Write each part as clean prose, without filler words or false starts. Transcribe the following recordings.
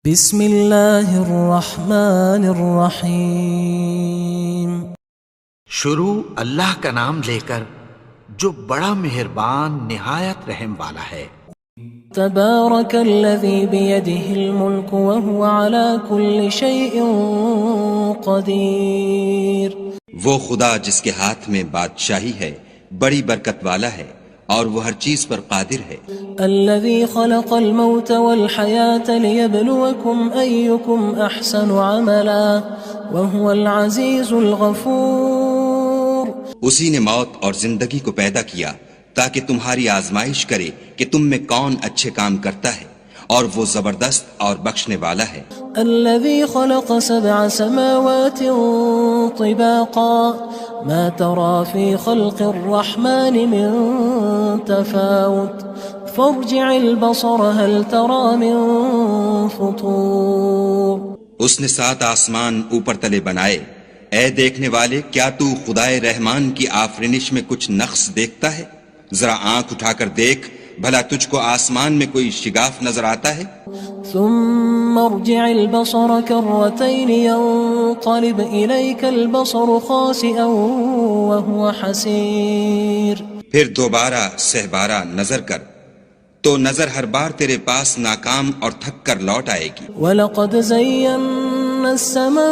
بسم اللہ الرحمن الرحیم۔ شروع اللہ کا نام لے کر جو بڑا مہربان نہایت رحم والا ہے۔ تبارک الذی بیدہ الملک وہو علی کل شیء قدیر۔ وہ خدا جس کے ہاتھ میں بادشاہی ہے بڑی برکت والا ہے اور وہ ہر چیز پر قادر ہے۔ الذي خلق الموت والحياة ليبلوكم أيكم أحسن عملا وهو العزيز الغفور۔ اسی نے موت اور زندگی کو پیدا کیا تاکہ تمہاری آزمائش کرے کہ تم میں کون اچھے کام کرتا ہے، اور وہ زبردست اور بخشنے والا ہے۔ الذي خلق 7 سماوات طباقا ما ترى في خلق الرحمن من تفاوت فارجع البصر هل ترى من فطور۔ اس نے 7 آسمان اوپر تلے بنائے، اے دیکھنے والے کیا تو خدائے رحمان کی آفرینش میں کچھ نقص دیکھتا ہے؟ ذرا آنکھ اٹھا کر دیکھ، بھلا تجھ کو آسمان میں کوئی شگاف نظر آتا ہے؟ ثم ارجع البصر كرتين ينقلب إليك البصر خاسئا وهو حسير۔ پھر دوبارہ سہبارہ نظر کر تو نظر ہر بار تیرے پاس ناکام اور تھک کر لوٹ آئے گی۔ وَلَقَدْ زَيَّنَّا السَّمَاءَ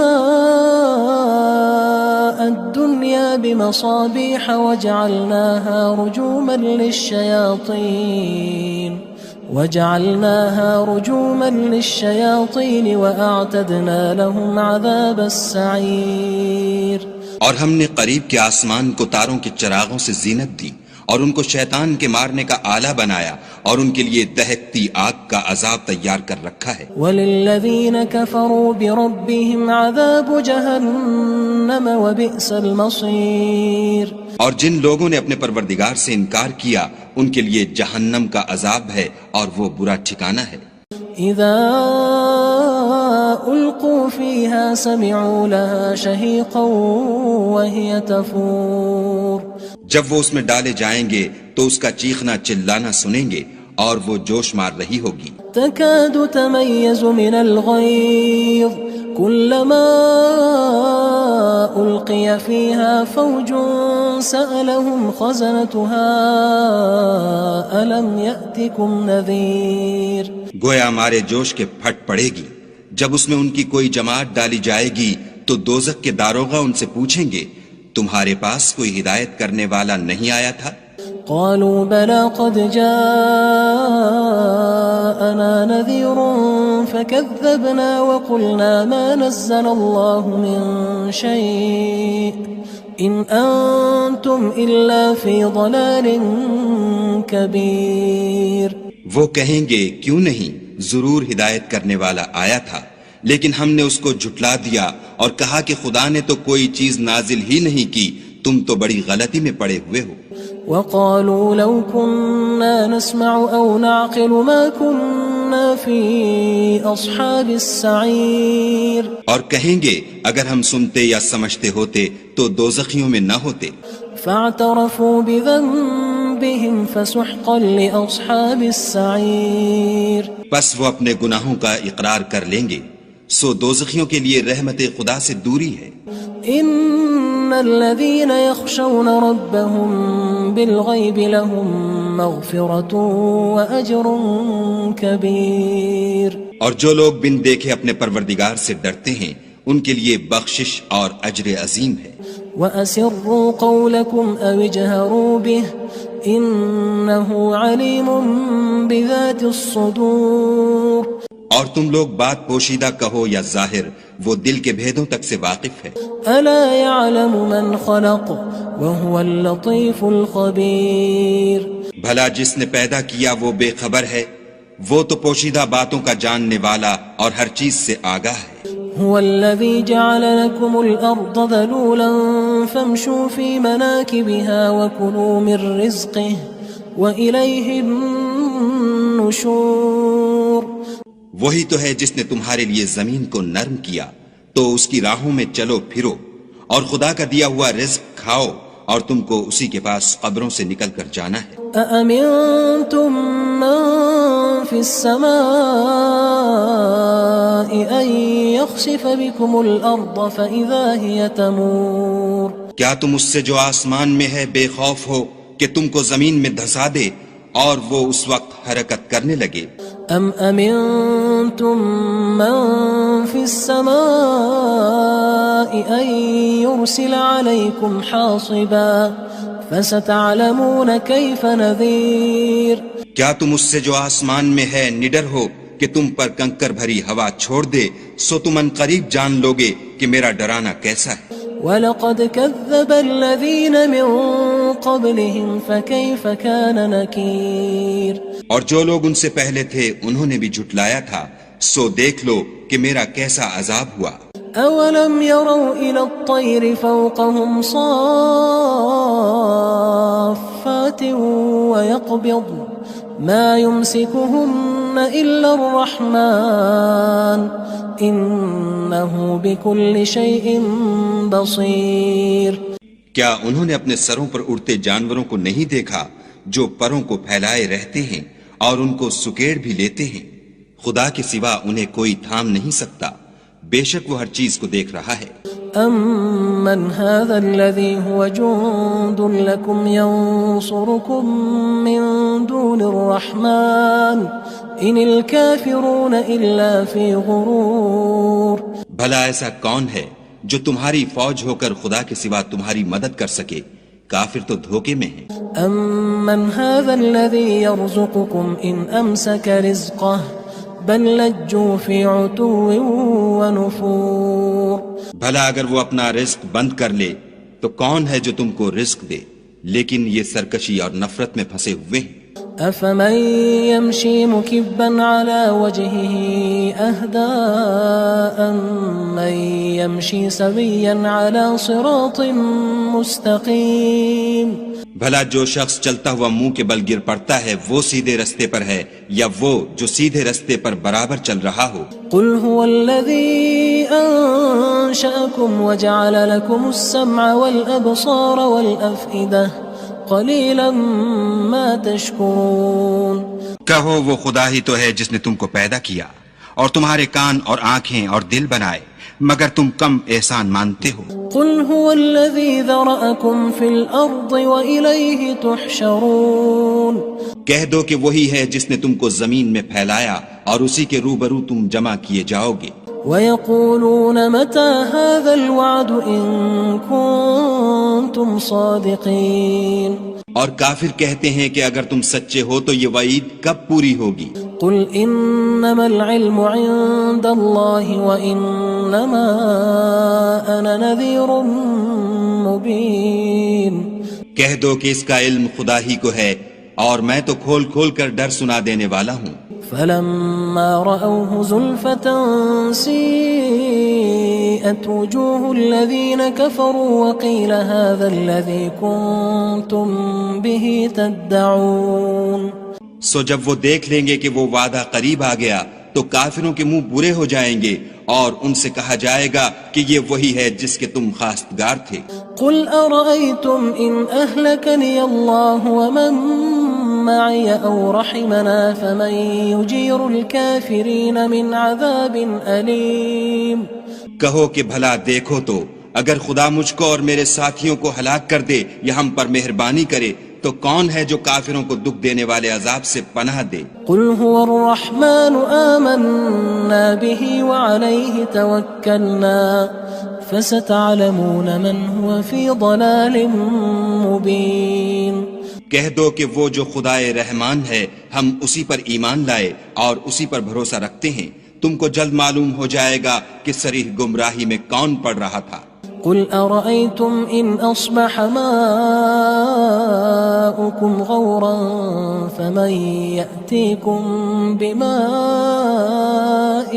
الدُّنْيَا بِمَصَابِيحَ وَجَعَلْنَاهَا رُجُومًا لِلشَّيَاطِينِ وَأَعْتَدْنَا لَهُمْ عَذَابَ السَّعِيرِ۔ اور ہم نے قریب کے آسمان کو تاروں کے چراغوں سے زینت دی اور ان کو شیطان کے مارنے کا آلہ بنایا، اور ان کے لیے دہکتی آگ کا عذاب تیار کر رکھا ہے۔ وَلِلَّذِينَ كَفَرُوا بِرَبِّهِمْ عَذَابُ جَهَنَّمَ وَبِئْسَ الْمَصِيرُ۔ اور جن لوگوں نے اپنے پروردگار سے انکار کیا ان کے لیے جہنم کا عذاب ہے اور وہ برا ٹھکانہ ہے۔ اذا القوا فيها سمعوا لها شهيقا وهي تفور۔ جب وہ اس میں ڈالے جائیں گے تو اس کا چیخنا چلانا سنیں گے اور وہ جوش مار رہی ہوگی۔ تكاد تميز من الغيظ كلما ألقي فيها فوج سألهم خزنتها ألم يأتكم نذير۔ گویا مارے جوش کے پھٹ پڑے گی۔ جب اس میں ان کی کوئی جماعت ڈالی جائے گی تو دوزخ کے داروغہ ان سے پوچھیں گے تمہارے پاس کوئی ہدایت کرنے والا نہیں آیا تھا؟ قالوا بلى قد جاءنا نذير فكذبنا وقلنا ما نزل الله من شيء إن أنتم إلا في ضلال كبير۔ وہ کہیں گے کیوں نہیں، ضرور ہدایت کرنے والا آیا تھا، لیکن ہم نے اس کو جھٹلا دیا اور کہا کہ خدا نے تو کوئی چیز نازل ہی نہیں کی، تم تو بڑی غلطی میں پڑے ہوئے ہو۔ وقالوا لو كنا نسمع أو نعقل ما كنا في أصحاب السعير۔ اور کہیں گے اگر ہم سنتے یا سمجھتے ہوتے تو دوزخیوں میں نہ ہوتے۔ فاعترفوا بذنبهم فسحقا لأصحاب السعير۔ پس وہ اپنے گناہوں کا اقرار کر لیں گے، سو دوزخیوں کے لیے رحمت خدا سے دوری ہے۔ ان الذين يخشون ربهم بالغيب لهم مغفرة واجر كبير۔ اور جو لوگ بن دیکھے اپنے پروردگار سے ڈرتے ہیں ان کے لیے بخشش اور اجر عظیم ہے۔ وَأَسِرُّوا قَوْلَكُمْ أَوِ اجْهَرُوا بِهِ إِنَّهُ عَلِيمٌ بِذَاتِ الصُّدُورِ۔ اور تم لوگ بات پوشیدہ کہو یا ظاہر، وہ دل کے بھیدوں تک سے واقف ہے۔ أَلَا يَعْلَمُ مَنْ خَلَقَ وَهُوَ اللَّطِيفُ الْخَبِيرُ۔ بھلا جس نے پیدا کیا وہ بے خبر ہے، وہ تو پوشیدہ باتوں کا جاننے والا اور ہر چیز سے آگاہ ہے۔ هو الذي جعل لكم الأرض ذلولا فامشوا في مناكبها وكلوا من رزقه وإليه النشور۔ وہی تو ہے جس نے تمہارے لیے زمین کو نرم کیا تو اس کی راہوں میں چلو پھرو، اور خدا کا دیا ہوا رزق کھاؤ، اور تم کو اسی کے پاس قبروں سے نکل کر جانا ہے۔ أأمنتم من في السماء يخسف بكم الأرض فإذا هي تمور کیا تم اس سے جو آسمان میں ہے بے خوف ہو کہ تم کو زمین میں دھسا دے اور وہ اس وقت حرکت کرنے لگے؟ أم أمنتم من في السماء أن يرسل عليكم حاصبا فستعلمون كيف نذير کیا تم اس سے جو آسمان میں ہے نڈر ہو کہ تم پر کنکر بھری ہوا چھوڑ دے، سو تم ان قریب جان لوگے کہ میرا ڈرانا کیسا ہے۔ وَلَقَدْ كَذَّبَ الَّذِينَ مِن قَبْلِهِمْ فَكَيْفَ كَانَ نَكِيرٌ اور جو لوگ ان سے پہلے تھے انہوں نے بھی جھٹلایا تھا، سو دیکھ لو کہ میرا کیسا عذاب ہوا۔ أَوَلَمْ يَرَوْا إِلَى الطَّيْرِ فَوْقَهُمْ صَافَّاتٍ وَيَقْبِضْنَ مَا يُمْسِكُهُنَّ إِلَّا الرَّحْمَنُ إِنَّهُ بِكُلِّ شَيْءٍ بَصِيرٌ کیا انہوں نے اپنے سروں پر اڑتے جانوروں کو نہیں دیکھا جو پروں کو پھیلائے رہتے ہیں اور ان کو سکیڑ بھی لیتے ہیں؟ خدا کے سوا انہیں کوئی تھام نہیں سکتا، بے شک وہ ہر چیز کو دیکھ رہا ہے۔ أَمَّنْ هَذَا الَّذِي هُوَ جُندٌ لَكُمْ يَنصُرُكُم مِّن دُونِ الرَّحْمَنِ إِنِ الْكَافِرُونَ إِلَّا فِي غُرُورٍ بھلا ایسا کون ہے جو تمہاری فوج ہو کر خدا کے سوا تمہاری مدد کر سکے؟ کافر تو دھوکے میں ہیں۔ أَمَّنْ هَذَا الَّذِي يَرْزُقُكُمْ إِنْ أَمْسَكَ رِزْقَهُ بَلْ لَجُّوا فِي عُتُوٍّ وَنُفُورٍ بھلا اگر وہ اپنا رزق بند کر لے تو کون ہے جو تم کو رزق دے؟ لیکن یہ سرکشی اور نفرت میں پھنسے ہوئے ہیں۔ أَفَمَن يَمْشِي مُكِبًّا عَلَى وَجْهِهِ أَهْدَىٰ أَمَّن يَمْشِي سَوِيًّا عَلَى صِرَاطٍ مُّسْتَقِيمٍ بھلا جو شخص چلتا ہوا منہ کے بل گر پڑتا ہے وہ سیدھے رستے پر ہے یا وہ جو سیدھے رستے پر برابر چل رہا ہو؟ قُلْ هُوَ الَّذِي أَنشَأَكُمْ وَجَعَلَ لَكُمُ السَّمْعَ وَالْأَبْصَارَ وَالْأَفْئِدَةَ قَلِيلًا مَا تَشْكُرُونَ کہو وہ خدا ہی تو ہے جس نے تم کو پیدا کیا اور تمہارے کان اور آنکھیں اور دل بنائے، مگر تم کم احسان مانتے ہو۔ قُلْ هُوَ الَّذِي ذَرَأَكُمْ فِي الْأَرْضِ وَإِلَيْهِ تُحْشَرُونَ کہہ دو کہ وہی ہے جس نے تم کو زمین میں پھیلایا اور اسی کے روبرو تم جمع کیے جاؤ گے۔ وَيَقُولُونَ مَتَى هَذَا الْوَعْدُ إِن كُنتُمْ صَادِقِينَ اور کافر کہتے ہیں کہ اگر تم سچے ہو تو یہ وعید کب پوری ہوگی؟ قُلْ إِنَّمَا الْعِلْمُ عِندَ اللَّهِ وَإِنَّمَا أَنَا نَذِيرٌ مُّبِينٌ کہہ دو کہ اس کا علم خدا ہی کو ہے اور میں تو کھول کھول کر ڈر سنا دینے والا ہوں۔ فَلَمَّا رَأَوْهُ زُلْفَةً سِيئَتْ وُجُوهُ الَّذِينَ كَفَرُوا وَقِيلَ هَذَا الَّذِي كُنتُم بِهِ تَدَّعُونَ سو جب وہ دیکھ لیں گے کہ وہ وعدہ قریب آ گیا تو کافروں کے منہ برے ہو جائیں گے اور ان سے کہا جائے گا کہ یہ وہی ہے جس کے تم خواستگار تھے۔ قُلْ أَرَأَيْتُمْ إِنْ أَهْلَكَنِيَ اللَّهُ وَمَن مَّعِيَ أَوْ رَحِمَنَا فَمَن يُجِيرُ الْكَافِرِينَ مِنْ عَذَابٍ أَلِيمٍ کہو کہ بھلا دیکھو تو اگر خدا مجھ کو اور میرے ساتھیوں کو ہلاک کر دے یا ہم پر مہربانی کرے تو کون ہے جو کافروں کو دکھ دینے والے عذاب سے پناہ دے؟ قُلْ هُوَ الرَّحْمَنُ آمَنَّا بِهِ وَعَلَيْهِ تَوَكَّلْنَا فَسَتَعْلَمُونَ مَنْ هُوَ فِي ضَلَالٍ مُّبِينٍ کہہ دو کہ وہ جو خدائے رحمان ہے ہم اسی پر ایمان لائے اور اسی پر بھروسہ رکھتے ہیں، تم کو جلد معلوم ہو جائے گا کہ صریح گمراہی میں کون پڑ رہا تھا۔ قُلْ أَرَأَيْتُمْ إِنْ أَصْبَحَ مَاؤُكُمْ غَوْرًا فَمَن يَأْتِيكُم بِمَاءٍ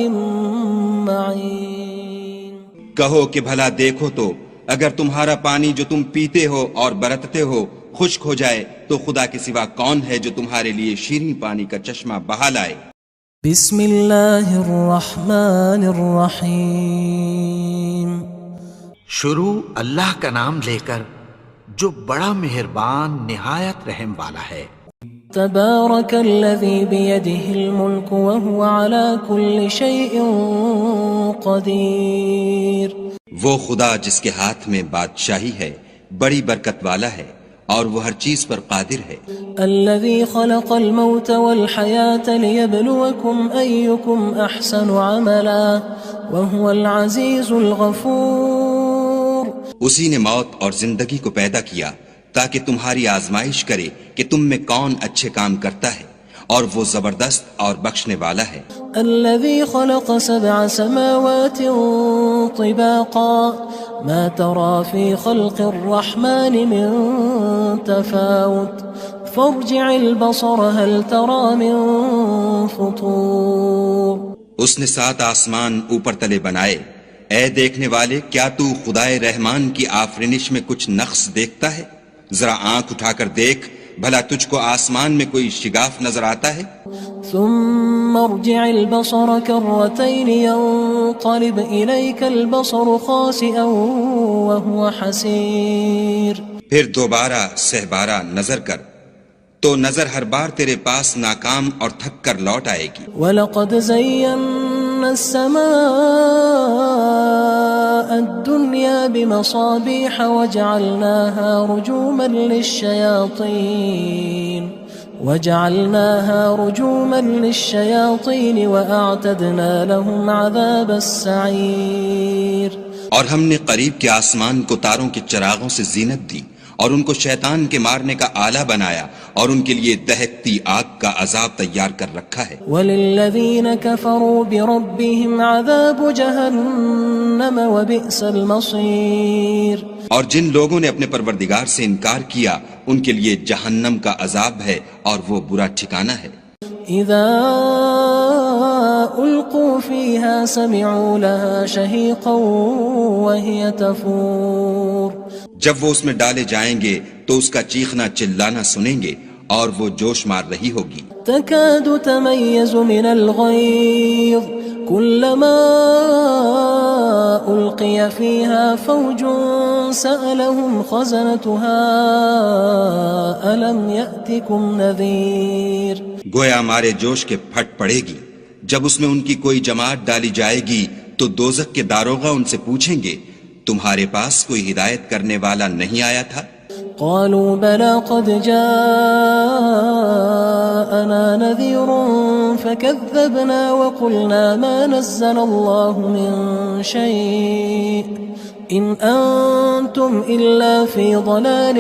مَّعِينٍ کہو کہ بھلا دیکھو تو اگر تمہارا پانی جو تم پیتے ہو اور برتتے ہو خشک ہو جائے تو خدا کے سوا کون ہے جو تمہارے لیے شیریں پانی کا چشمہ بہا لائے؟ بسم اللہ الرحمن الرحیم شروع اللہ کا نام لے کر جو بڑا مہربان نہایت رحم والا ہے۔ تبارك الذي بيده الملك وهو على كل شيء قدير. وہ خدا جس کے ہاتھ میں بادشاہی ہے بڑی برکت والا ہے اور وہ ہر چیز پر قادر ہے. الذي خلق الموت والحياة ليبلوكم أيكم أحسن عملا وهو العزيز الغفور. اسی نے موت اور زندگی کو پیدا کیا تاکہ تمہاری آزمائش کرے کہ تم میں کون اچھے کام کرتا ہے اور وہ زبردست اور بخشنے والا ہے. الذي خلق 7 سماوات طباقا ما ترى في خلق الرحمن من تفاوت فارجع البصر هل ترى من فطور. اس نے 7 آسمان اوپر تلے بنائے. اے دیکھنے والے کیا تو خدائے رحمان کی آفرینش میں کچھ نقص دیکھتا ہے؟ ذرا آنکھ اٹھا کر دیکھ بھلا تجھ کو آسمان میں کوئی شگاف نظر آتا ہے؟ ثم ارجع البصر كرتين ينقلب إليك البصر خاسئا وهو حسير. پھر دوبارہ سہبارہ نظر کر تو نظر ہر بار تیرے پاس ناکام اور تھک کر لوٹ آئے گی. وَلَقَدْ زَيَّنَّا السَّمَاءَ الدُّنْيَا بِمَصَابِيحَ وَجَعَلْنَاهَا رُجُومًا لِلشَّيَاطِينِ وَأَعْتَدْنَا لَهُمْ عَذَابَ السَّعِيرِ. اور ہم نے قریب کے آسمان کو تاروں کے چراغوں سے زینت دی اور ان کو شیطان کے مارنے کا آلہ بنایا اور ان کے لیے دہکتی آگ کا عذاب تیار کر رکھا ہے. وَلِلَّذِينَ كَفَرُوا بِرَبِّهِمْ عَذَابُ جَهَنَّمَ وَبِئْسَ الْمَصِيرُ. اور جن لوگوں نے اپنے پروردگار سے انکار کیا ان کے لیے جہنم کا عذاب ہے اور وہ برا ٹھکانہ ہے. اذا القوا فيها سمعوا لها شهيقا وهي تفور. جب وہ اس میں ڈالے جائیں گے تو اس کا چیخنا چلانا سنیں گے اور وہ جوش مار رہی ہوگی. تكاد تميز من الغيظ كلما ألقي فيها فوج سألهم خزنتها ألم يأتكم نذير. گویا مارے جوش کے پھٹ پڑے گی. جب اس میں ان کی کوئی جماعت ڈالی جائے گی تو دوزخ کے داروغہ ان سے پوچھیں گے تمہارے پاس کوئی ہدایت کرنے والا نہیں آیا تھا؟ قالوا بلى قد جاءنا نذير فكذبنا وقلنا ما نزل الله من شيء إن أنتم إلا في ضلال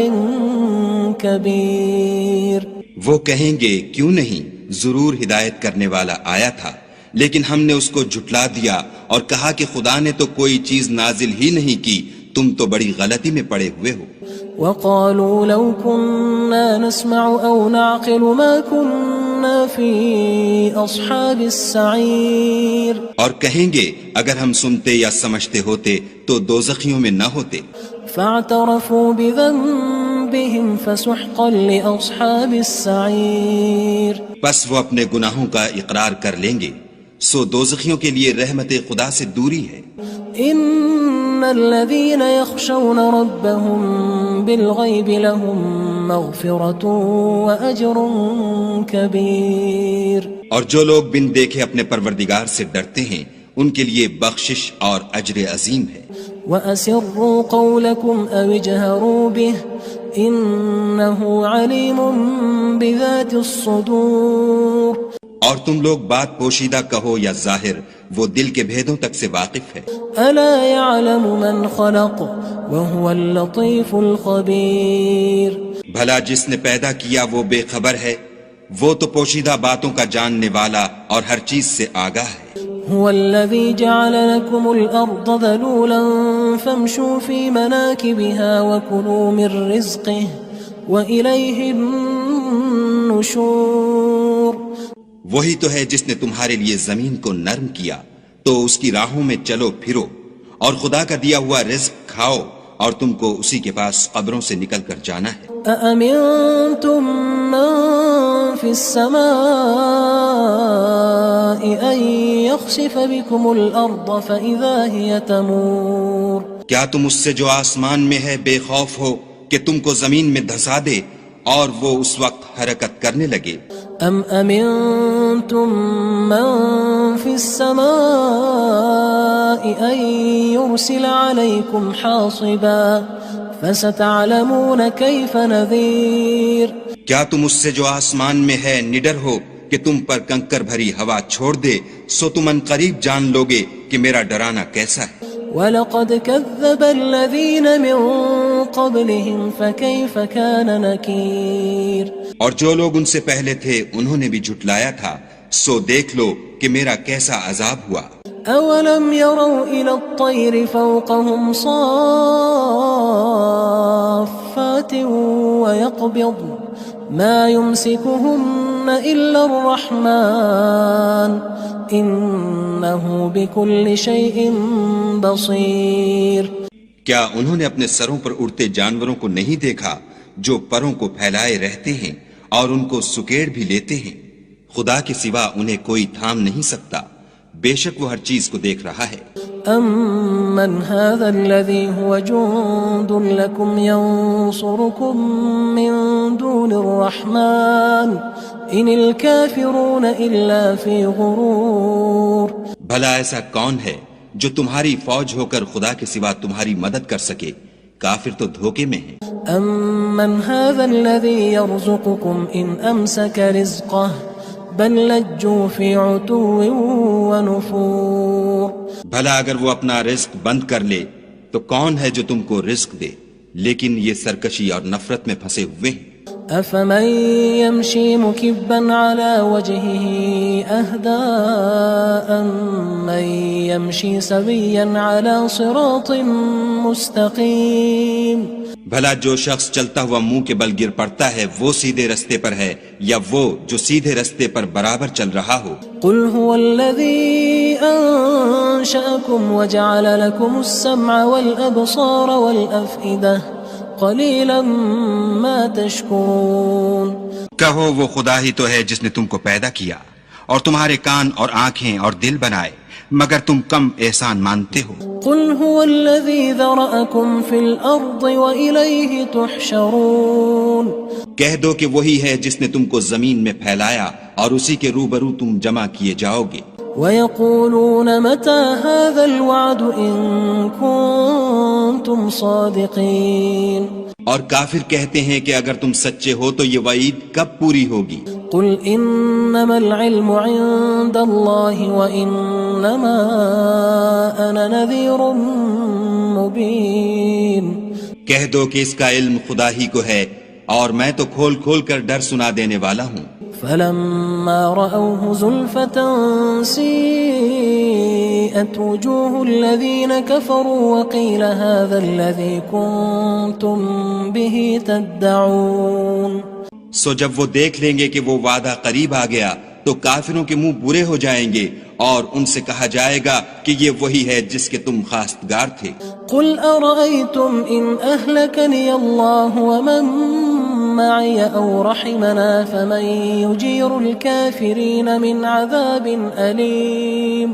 كبير. وہ کہیں گے کیوں نہیں، ضرور ہدایت کرنے والا آیا تھا، لیکن ہم نے اس کو جھٹلا دیا اور کہا کہ خدا نے تو کوئی چیز نازل ہی نہیں کی، تم تو بڑی غلطی میں پڑے ہوئے ہو. وقالوا لو كنا نسمع أو نعقل ما كنا في أصحاب السعير. اور کہیں گے اگر ہم سنتے یا سمجھتے ہوتے تو دوزخیوں میں نہ ہوتے. فاعترفوا بذنبهم فسحقا لأصحاب السعير. بس وہ اپنے گناہوں کا اقرار کر لیں گے، سو دوزخیوں کے لیے رحمت خدا سے دوری ہے. ان الذين يخشون ربهم بالغيب لهم مغفرة واجر كبير. اور جو لوگ بن دیکھے اپنے پروردگار سے ڈرتے ہیں ان کے لیے بخشش اور اجر عظیم ہے. واسروا قولكم او اجهروا به انه عليم بذات الصدور. اور تم لوگ بات پوشیدہ کہو یا ظاہر، وہ دل کے بھیدوں تک سے واقف ہے. الا يعلم من خلق وهو اللطيف الخبير. بھلا جس نے پیدا کیا وہ بے خبر ہے، وہ تو پوشیدہ باتوں کا جاننے والا اور ہر چیز سے آگاہ ہے. هو الذي جعل لكم الأرض ذلولا فامشوا في مناكبها وكلوا من رزقه وإليه النشور. وہی تو ہے جس نے تمہارے لیے زمین کو نرم کیا تو اس کی راہوں میں چلو پھرو اور خدا کا دیا ہوا رزق کھاؤ اور تم کو اسی کے پاس قبروں سے نکل کر جانا ہے. أأمنتم من في السماء أن يخسف بكم الأرض فإذا هي تمور. کیا تم اس سے جو آسمان میں ہے بے خوف ہو کہ تم کو زمین میں دھسا دے اور وہ اس وقت حرکت کرنے لگے. ام امنتم من في السماء ان يرسل عليكم حاصبا فستعلمون كيف نذير. کیا تم اس سے جو آسمان میں ہے نڈر ہو کہ تم پر کنکر بھری ہوا چھوڑ دے؟ سو تم ان قریب جان لوگے کہ میرا ڈرانا کیسا ہے. وَلَقَدْ كَذَّبَ الَّذِينَ مِن قَبْلِهِمْ فَكَيْفَ كَانَ نَكِيرٌ. اور جو لوگ ان سے پہلے تھے انہوں نے بھی جھٹلایا تھا، سو دیکھ لو کہ میرا کیسا عذاب ہوا. أَوَلَمْ يَرَوْا إِلَى الطَّيْرِ فَوْقَهُمْ صَافَّاتٍ وَيَقْبِضْنَ مَا يُمْسِكُهُنَّ إِلَّا الرَّحْمَنُ إِنَّهُ بِكُلِّ شَيْءٍ بَصِيرٌ. کیا انہوں نے اپنے سروں پر اڑتے جانوروں کو نہیں دیکھا جو پروں کو پھیلائے رہتے ہیں اور ان کو سکیڑ بھی لیتے ہیں؟ خدا کے سوا انہیں کوئی تھام نہیں سکتا، بے شک وہ ہر چیز کو دیکھ رہا ہے. أَمَّنْ هَذَا الَّذِي هُوَ جُندٌ لَكُمْ يَنصُرُكُم مِّن دُونِ الرَّحْمَنِ إِنِ الْكَافِرُونَ إِلَّا فِي غُرُورٍ. بھلا ایسا کون ہے جو تمہاری فوج ہو کر خدا کے سوا تمہاری مدد کر سکے؟ کافر تو دھوکے میں ہیں. أَمَّنْ هَذَا الَّذِي يَرْزُقُكُمْ إِنْ أَمْسَكَ رِزْقَهُ بَلْ لَجُّوا فِي عُتُوٍّ وَنُفُورٍ. بھلا اگر وہ اپنا رزق بند کر لے تو کون ہے جو تم کو رزق دے؟ لیکن یہ سرکشی اور نفرت میں پھنسے ہوئے ہیں. أَفَمَن يَمْشِي مُكِبًّا عَلَى وَجْهِهِ أَهْدَىٰ أَمَّن يَمْشِي سَوِيًّا عَلَى صِرَاطٍ مُّسْتَقِيمٍ. بھلا جو شخص چلتا ہوا منہ کے بل گر پڑتا ہے وہ سیدھے رستے پر ہے یا وہ جو سیدھے رستے پر برابر چل رہا ہو؟ قُلْ هُوَ الَّذِي أَنشَأَكُمْ وَجَعَلَ لَكُمُ السَّمْعَ وَالْأَبْصَارَ وَالْأَفْئِدَةَ قَلِيلًا مَا تَشْكُرُونَ. کہو وہ خدا ہی تو ہے جس نے تم کو پیدا کیا اور تمہارے کان اور آنکھیں اور دل بنائے، مگر تم کم احسان مانتے ہو. قُلْ هُوَ الَّذِي ذَرَأَكُمْ فِي الْأَرْضِ وَإِلَيْهِ تُحْشَرُونَ. کہہ دو کہ وہی ہے جس نے تم کو زمین میں پھیلایا اور اسی کے روبرو تم جمع کیے جاؤ گے. وَيَقُولُونَ مَتَى هَذَا الْوَعْدُ إِن كُنتُمْ صَادِقِينَ. اور کافر کہتے ہیں کہ اگر تم سچے ہو تو یہ وعید کب پوری ہوگی؟ قُلْ إِنَّمَا الْعِلْمُ عِندَ اللَّهِ وَإِنَّمَا أَنَا نَذِيرٌ مُّبِينٌ. کہہ دو کہ اس کا علم خدا ہی کو ہے اور میں تو کھول کھول کر ڈر سنا دینے والا ہوں. فَلَمَّا رَأَوْهُ زُلْفَةً سِيئَتْ وُجُوهُ الَّذِينَ كَفَرُوا وَقِيلَ هَذَا الَّذِي كُنتُم بِهِ تَدَّعُونَ. سو جب وہ دیکھ لیں گے کہ وہ وعدہ قریب آ گیا تو کافروں کے منہ برے ہو جائیں گے اور ان سے کہا جائے گا کہ یہ وہی ہے جس کے تم خواستگار تھے. قُلْ أَرَأَيْتُمْ إِنْ أَهْلَكَنِيَ اللَّهُ وَمَن مَّعِيَ أَوْ رَحِمَنَا فَمَن يُجِيرُ الْكَافِرِينَ مِنْ عَذَابٍ أَلِيمٍ.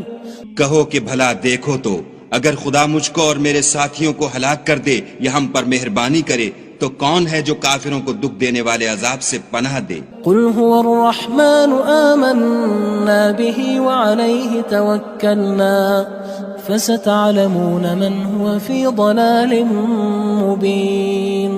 کہو کہ بھلا دیکھو تو اگر خدا مجھ کو اور میرے ساتھیوں کو ہلاک کر دے یا ہم پر مہربانی کرے تو کون ہے جو کافروں کو دکھ دینے والے عذاب سے پناہ دے؟ قُلْ هُوَ الرَّحْمَنُ آمَنَّا بِهِ وَعَلَيْهِ تَوَكَّلْنَا فَسَتَعْلَمُونَ مَنْ هُوَ فِي ضَلَالٍ مُّبِينٍ.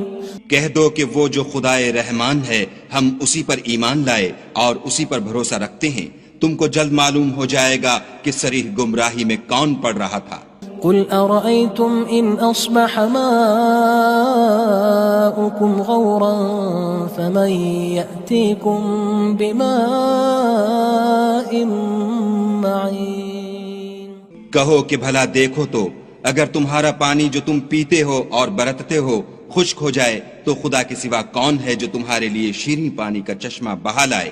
کہہ دو کہ وہ جو خدائے رحمان ہے ہم اسی پر ایمان لائے اور اسی پر بھروسہ رکھتے ہیں، تم کو جلد معلوم ہو جائے گا کہ صریح گمراہی میں کون پڑ رہا تھا. قُلْ أَرَأَيْتُمْ إِنْ أَصْبَحَ مَاؤُكُمْ غَوْرًا فَمَن يَأْتِيكُم بِمَاءٍ مَّعِينٍ. کہو کہ بھلا دیکھو تو اگر تمہارا پانی جو تم پیتے ہو اور برتتے ہو خشک ہو جائے تو خدا کے سوا کون ہے جو تمہارے لیے شیریں پانی کا چشمہ بہا لائے؟